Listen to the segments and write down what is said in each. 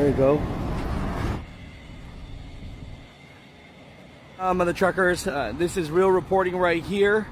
you go. On the truckers, this is real reporting right here.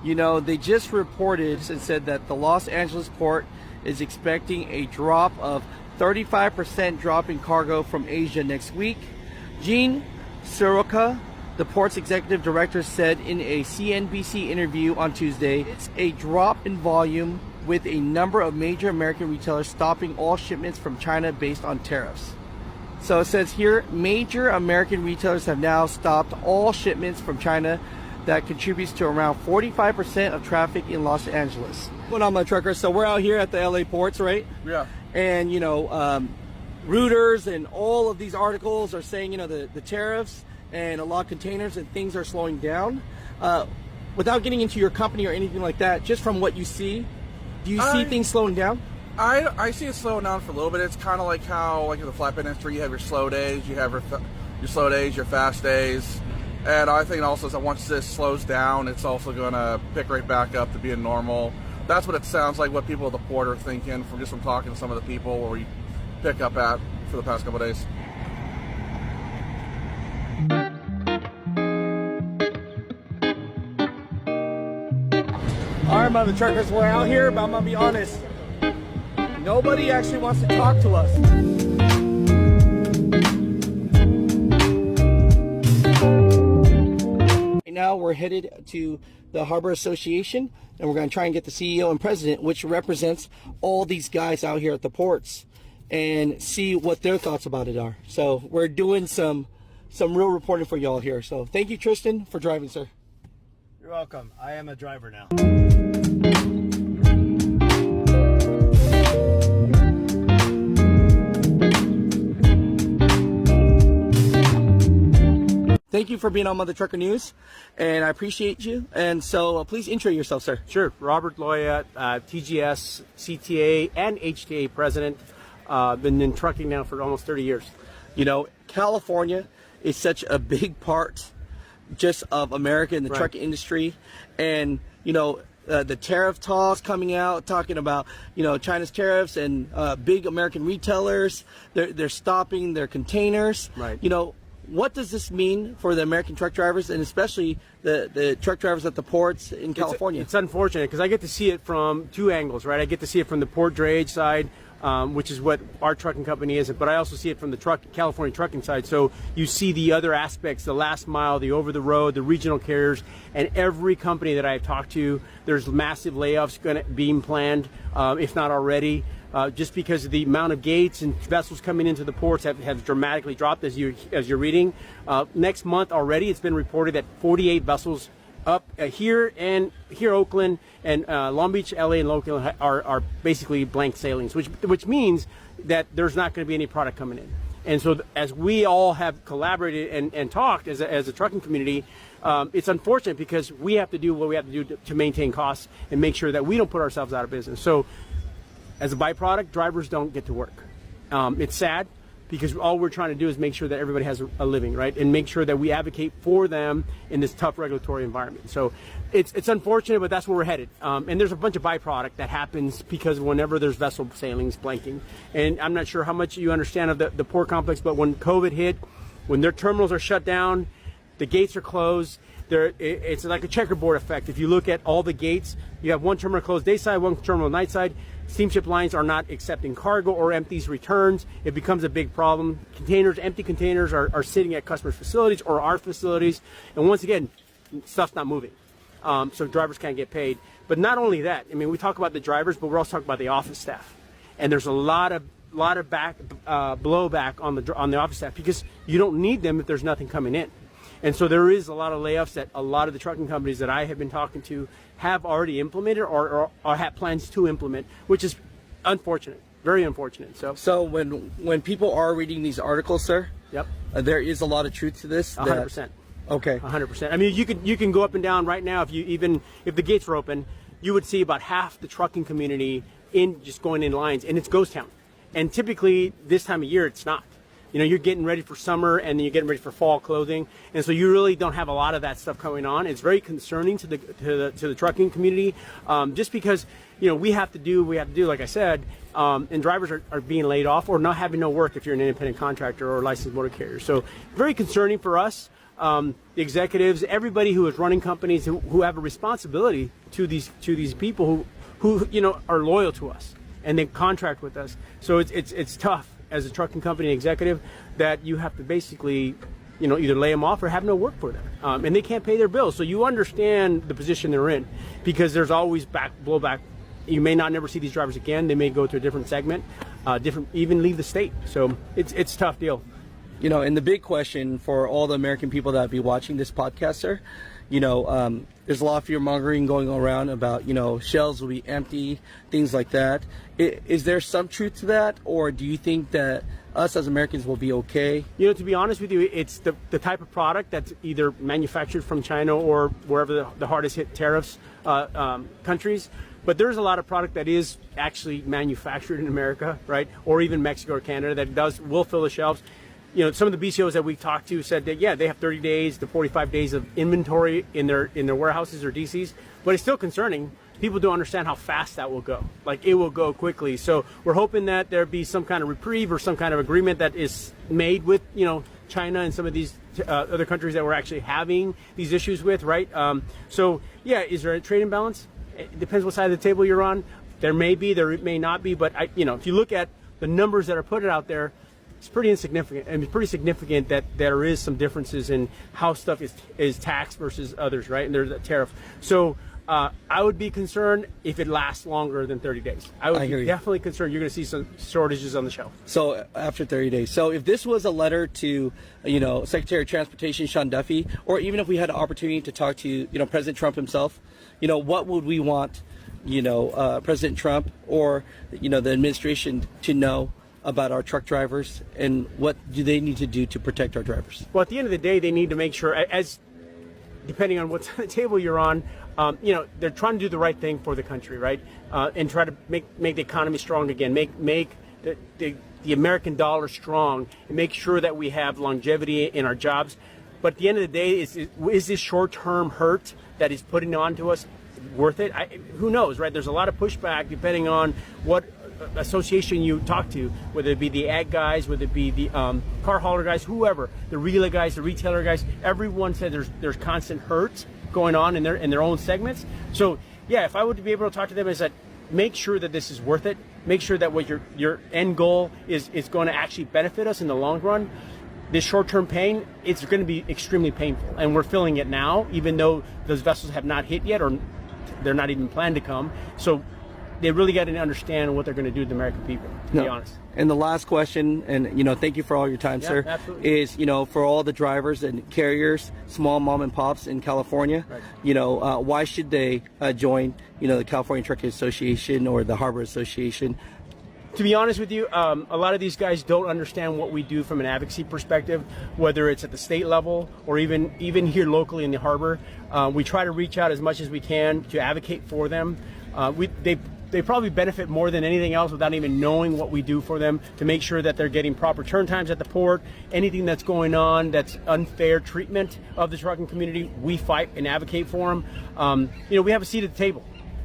You know, they just reported and said that the Los Angeles port is expecting a drop of 35% drop in cargo from Asia next week. Gene Soroka, the port's executive director, said in a CNBC interview on Tuesday, it's a drop in volume with a number of major American retailers stopping all shipments from China based on tariffs. So it says here, major American retailers have now stopped all shipments from China. That contributes to around 45% of traffic in Los Angeles. What on my trucker? So we're out here at the LA ports, right? Yeah. And you know, Reuters and all of these articles are saying, you know, the tariffs and a lot of containers and things are slowing down. Without getting into your company or anything like that, just from what you see, do you see things slowing down? I see it slowing down for a little bit. It's kind of like how, like in the flatbed industry, you have your slow days, you have your slow days, your fast days. And I think also that once this slows down, it's also going to pick right back up to being normal. That's what it sounds like, what people at the port are thinking from talking to some of the people where we pick up at for the past couple of days. All right, mother truckers, we're out here, but I'm going to be honest. Nobody actually wants to talk to us. Now we're headed to the Harbor Association, and we're going to try and get the CEO and president, which represents all these guys out here at the ports, and see what their thoughts about it are. So we're doing some real reporting for y'all here. So thank you, Tristan, for driving, sir. You're welcome. I am a driver now. Thank you for being on Mother Trucker News, and I appreciate you. And so please intro yourself, sir. Sure. Robert Loya, TGS, CTA, and HTA president. Been in trucking now for almost 30 years. You know, California is such a big part just of America and the trucking industry. And, you know, the tariff talks coming out, talking about, you know, China's tariffs and big American retailers, they're stopping their containers. Right. You know, what does this mean for the American truck drivers, and especially the truck drivers at the ports in California? It's unfortunate because I get to see it from two angles, right? I get to see it from the port drayage side, which is what our trucking company is, but I also see it from the California trucking side. So you see the other aspects, the last mile, the over the road, the regional carriers, and every company that I've talked to, there's massive layoffs being planned, if not already. Just because of the amount of gates and vessels coming into the ports have dramatically dropped, as you're reading. Next month already, it's been reported that 48 vessels up here Oakland and Long Beach, LA, and Oakland are basically blank sailings, which means that there's not going to be any product coming in. And so as we all have collaborated and talked as a trucking community, it's unfortunate because we have to do what we have to do to maintain costs and make sure that we don't put ourselves out of business. So as a byproduct, drivers don't get to work. It's sad because all we're trying to do is make sure that everybody has a living, right? And make sure that we advocate for them in this tough regulatory environment. So it's unfortunate, but that's where we're headed. And there's a bunch of byproduct that happens because whenever there's vessel sailings blanking. And I'm not sure how much you understand of the port complex, but when COVID hit, when their terminals are shut down, the gates are closed, it's like a checkerboard effect. If you look at all the gates, you have one terminal closed day side, one terminal night side. Steamship lines are not accepting cargo or empties returns. It becomes a big problem. Empty containers are sitting at customers' facilities or our facilities. And once again, stuff's not moving. So drivers can't get paid. But not only that, I mean, we talk about the drivers, but we're also talking about the office staff. And there's a lot of blowback on the office staff because you don't need them if there's nothing coming in. And so there is a lot of layoffs that a lot of the trucking companies that I have been talking to have already implemented or have plans to implement, which is unfortunate, very unfortunate. So when people are reading these articles, sir, yep, there is a lot of truth to this. 100%. Okay. 100%. I mean, you can go up and down right now. If the gates were open, you would see about half the trucking community just going in lines, and it's ghost town. And typically this time of year, it's not. You know, you're getting ready for summer and then you're getting ready for fall clothing, and so you really don't have a lot of that stuff going on. It's very concerning to the trucking community, just because, you know, we have to do, like I said, and drivers are being laid off or not having no work if you're an independent contractor or licensed motor carrier. So very concerning for us, the executives, everybody who is running companies who have a responsibility to these people who you know are loyal to us and they contract with us. So it's tough as a trucking company executive that you have to basically, you know, either lay them off or have no work for them, and they can't pay their bills. So you understand the position they're in, because there's always blowback. You may not never see these drivers again. They may go to a different segment, even leave the state. So it's a tough deal. You know, and the big question for all the American people that be watching this podcast, sir, you know, there's a lot of fear mongering going around about, you know, shelves will be empty, things like that. Is there some truth to that, or do you think that us as Americans will be okay? You know, to be honest with you, it's the type of product that's either manufactured from China or wherever the hardest hit tariffs countries. But there's a lot of product that is actually manufactured in America, right? Or even Mexico or Canada that will fill the shelves. You know, some of the BCOs that we talked to said that, yeah, they have 30 days to 45 days of inventory in their warehouses or DCs, but it's still concerning. People don't understand how fast that will go. Like, it will go quickly. So we're hoping that there be some kind of reprieve or some kind of agreement that is made with, you know, China and some of these other countries that we're actually having these issues with, right? So, yeah, is there a trade imbalance? It depends what side of the table you're on. There may be, there may not be, but you know, if you look at the numbers that are put out there, it's pretty insignificant, and it's pretty significant that there is some differences in how stuff is taxed versus others, right? And there's a tariff. So I would be concerned if it lasts longer than 30 days. I would be definitely concerned you're going to see some shortages on the shelf. So after 30 days. So if this was a letter to, you know, Secretary of Transportation Sean Duffy, or even if we had an opportunity to talk to, you know, President Trump himself, you know, what would we want, you know, President Trump or, you know, the administration to know about our truck drivers, and what do they need to do to protect our drivers? Well, at the end of the day, they need to make sure, as depending on what side of the table you're on, you know, they're trying to do the right thing for the country, right? And try to make the economy strong again, make the American dollar strong, and make sure that we have longevity in our jobs. But at the end of the day, is this short-term hurt that he's putting on to us worth it? Who knows, right? There's a lot of pushback depending on what association you talk to, whether it be the ag guys, whether it be the car hauler guys, whoever, the relay guys, the retailer guys. Everyone said there's constant hurt going on in their own segments. So yeah, if I were to be able to talk to them, is that make sure that this is worth it. Make sure that what your end goal is going to actually benefit us in the long run. This short-term pain, it's going to be extremely painful, and we're feeling it now, even though those vessels have not hit yet, or they're not even planned to come. So they really got to understand what they're going to do to the American people, to be honest. And the last question, and, you know, thank you for all your time, sir, absolutely. is, you know, for all the drivers and carriers, small mom and pops in California, right, you know, why should they join, you know, the California Trucking Association or the Harbor Association? To be honest with you, a lot of these guys don't understand what we do from an advocacy perspective, whether it's at the state level or even here locally in the harbor. We try to reach out as much as we can to advocate for them. They probably benefit more than anything else without even knowing what we do for them, to make sure that they're getting proper turn times at the port. Anything that's going on that's unfair treatment of the trucking community, we fight and advocate for them. You know, we have a seat at the table,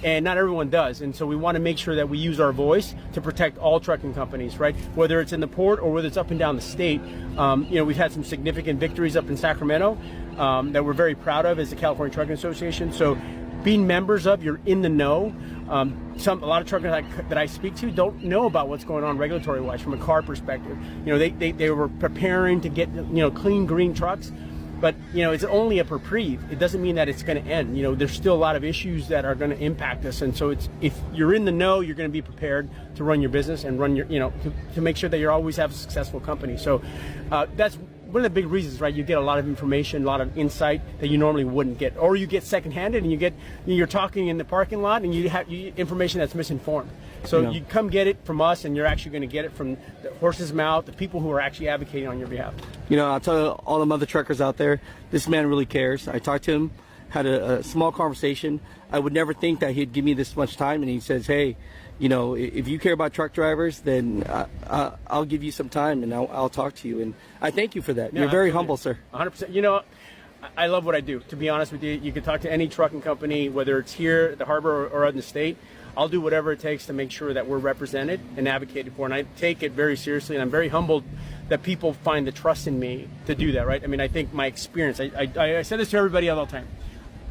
and not everyone does, and so we want to make sure that we use our voice to protect all trucking companies, right? Whether it's in the port or whether it's up and down the state. You know, we've had some significant victories up in Sacramento that we're very proud of as the California Trucking Association. So being members of, you're in the know. A lot of truckers that I speak to don't know about what's going on regulatory-wise from a car perspective. You know, they were preparing to get, you know, clean green trucks, but, you know, it's only a reprieve. It doesn't mean that it's going to end. You know, there's still a lot of issues that are going to impact us, and so if you're in the know, you're going to be prepared to run your business and run your, you know, to make sure that you always have a successful company. So that's one of the big reasons, right? You get a lot of information, a lot of insight that you normally wouldn't get, or you get secondhanded, and you're talking in the parking lot, and you have information that's misinformed. So you come get it from us, and you're actually going to get it from the horse's mouth, the people who are actually advocating on your behalf. You know, I'll tell all the mother truckers out there, this man really cares. I talked to him had a small conversation. I would never think that he'd give me this much time, and he says, hey, you know, if you care about truck drivers, then I'll give you some time and I'll talk to you. And I thank you for that. No, You're very absolutely. humble, sir. 100%. You know, I love what I do. To be honest with you, you can talk to any trucking company, whether it's here at the harbor or in the state. I'll do whatever it takes to make sure that we're represented and advocated for. And I take it very seriously, and I'm very humbled that people find the trust in me to do that, right? I mean, I think my experience, I said this to everybody all the time.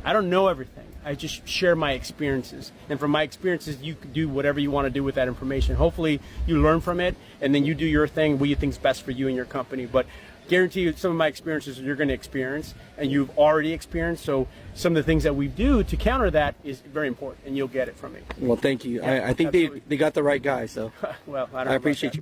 I don't know everything. I just share my experiences. And from my experiences, you can do whatever you want to do with that information. Hopefully you learn from it, and then you do your thing, what you think is best for you and your company. But guarantee you some of my experiences you're going to experience, and you've already experienced. So some of the things that we do to counter that is very important, and you'll get it from me. Well, thank you. Yeah, I think absolutely. they got the right guy, so Well, I don't know I about appreciate that. you.